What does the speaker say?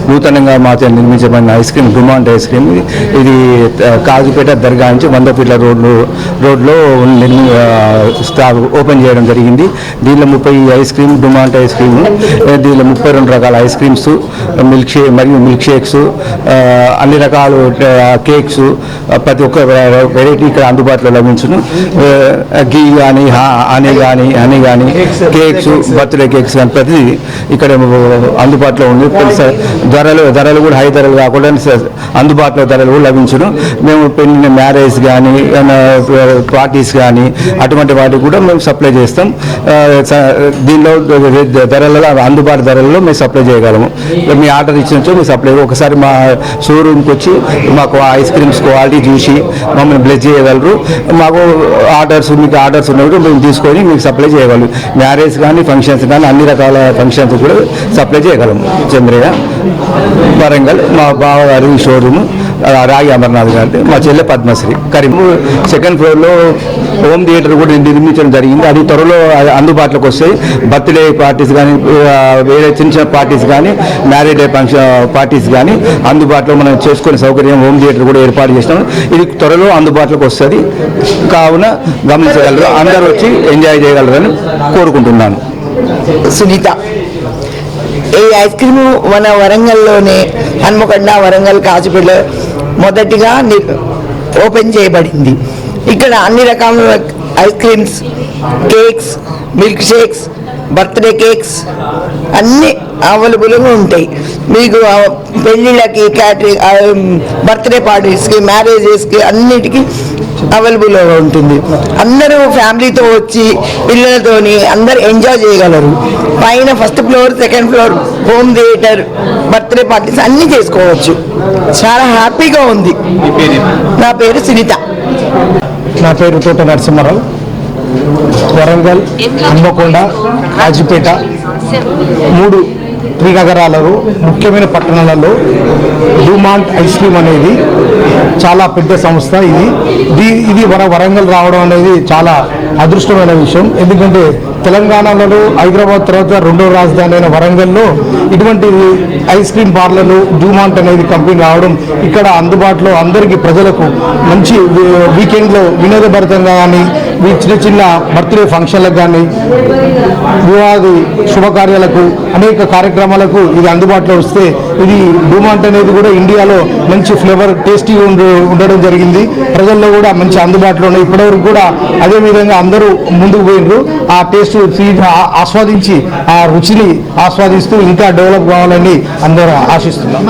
నూతనంగా మాతో నిర్మించబడిన ice cream Dumont ice cream. ఇది కాజుపేట దర్గా నుంచి 100 ఫీట్ల రోడ్లో ఓపెన్ చేయడం జరిగింది. దీనిలో 30 ice cream Dumont ice cream, దీనిలో 32 రకాల ఐస్ క్రీమ్స్, మిల్క్ షేక్స్, అన్ని రకాల కేక్స్, ప్రతి ఒక్క వెరైటీ ఇక్కడ అందుబాటులో లభించును. గీ కానీ హనీ కానీ కేక్స్, బర్త్డే కేక్స్ కానీ ప్రతిదీ ఇక్కడ అందుబాటులో ఉంది. ధరలు కూడా హై ధరలు కాకుండా అందుబాటులో ధరలు కూడా లభించును. మేము పెళ్లి మ్యారేజ్ కానీ పార్టీస్ కానీ అటువంటి వాటికి కూడా మేము సప్లై చేస్తాం. దీనిలో ధరలలో అందుబాటు ధరలలో మేము సప్లై చేయగలము. మీ ఆర్డర్ ఇచ్చినచో మేము సప్లై ఒకసారి మా షోరూమ్కి వచ్చి మాకు ఐస్ క్రీమ్స్ క్వాలిటీ చూసి మమ్మల్ని బ్లెస్ చేయగలరు. మాకు మీకు ఆర్డర్స్ ఉన్నప్పుడు మేము తీసుకొని మీకు సప్లై చేయగలరు. మ్యారేజ్ కానీ ఫంక్షన్స్ కానీ అన్ని రకాల ఫంక్షన్స్ కూడా సప్లై చేయగలము. చంద్రయ్య, వరంగల్, మా బావగారి షోరూమ్ రాగి అమర్నాథ్ గారి, మా చెల్లె పద్మశ్రీ. సెకండ్ ఫ్లోర్లో హోమ్ థియేటర్ కూడా నిర్మించడం జరిగింది. అది త్వరలో అందుబాటులోకి వస్తాయి. బర్త్డే పార్టీస్ కానీ వేరే చిన్న పార్టీస్ కానీ మ్యారేజ్ డే ఫంక్షన్ పార్టీస్ కానీ అందుబాటులో మనం చేసుకునే సౌకర్యం హోమ్ థియేటర్ కూడా ఏర్పాటు చేసినాం. ఇది త్వరలో అందుబాటులోకి వస్తుంది. కావున గమనించగలరు, అందరూ వచ్చి ఎంజాయ్ చేయగలరని కోరుకుంటున్నాను. సునీత, ఈ ఐస్ క్రీము మన వరంగల్లోనే హన్మకొండ, వరంగల్, కాజుపేటలో మొదటిగా ఓపెన్ చేయబడింది. ఇక్కడ అన్ని రకాల ice creams, cakes, milk shakes, birthday cakes అన్నీ అవైలబుల్గా ఉంటాయి. మీకు పెళ్ళిళ్ళకి, క్యాటరింగ్, బర్త్డే పార్టీస్కి, మ్యారేజెస్కి అన్నిటికీ అవైలబుల్గా ఉంటుంది. అందరూ ఫ్యామిలీతో వచ్చి పిల్లలతోని అందరు ఎంజాయ్ చేయగలరు. పైన first floor, second floor home theatre, birthday parties అన్నీ చేసుకోవచ్చు. చాలా హ్యాపీగా ఉంది. నా పేరు సునీత. నా పేరు తోట నరసింహారావు. వరంగల్, హన్మకొండ, కాజుపేట 3 నగరాలలో ముఖ్యమైన పట్టణాలలో డుమాంట్ ఐస్ క్రీమ్ అనేది చాలా పెద్ద సంస్థ. ఇది వరంగల్ రావడం అనేది చాలా అదృష్టమైన విషయం. ఎందుకంటే తెలంగాణలో హైదరాబాద్ తర్వాత 2వ రాజధాని అయిన వరంగల్లో ఇటువంటి ఐస్ క్రీమ్ పార్లర్లు డుమాంట్ అనేది కంపెనీ రావడం ఇక్కడ అందుబాటులో అందరికీ ప్రజలకు మంచి వీకెండ్లో వినోదభరితంగా కానీ చిన్న బర్త్డే ఫంక్షన్లకు కానీ వివాహాది శుభకార్యాలకు అనేక కార్యక్రమాలకు ఇది అందుబాటులో వస్తే ఇది డుమాంట్ అనేది కూడా ఇండియాలో మంచి ఫ్లేవర్ టేస్టీ ఉండడం జరిగింది. ప్రజల్లో కూడా మంచి అందుబాటులో ఉన్నాయి. ఇప్పటివరకు కూడా అదేవిధంగా అందరూ ముందుకు పోయినారు. ఆ టేస్ట్ ఆస్వాదించి ఆ రుచిని ఆస్వాదిస్తూ ఇంకా డెవలప్ కావాలని అందరూ ఆశిస్తున్నారు.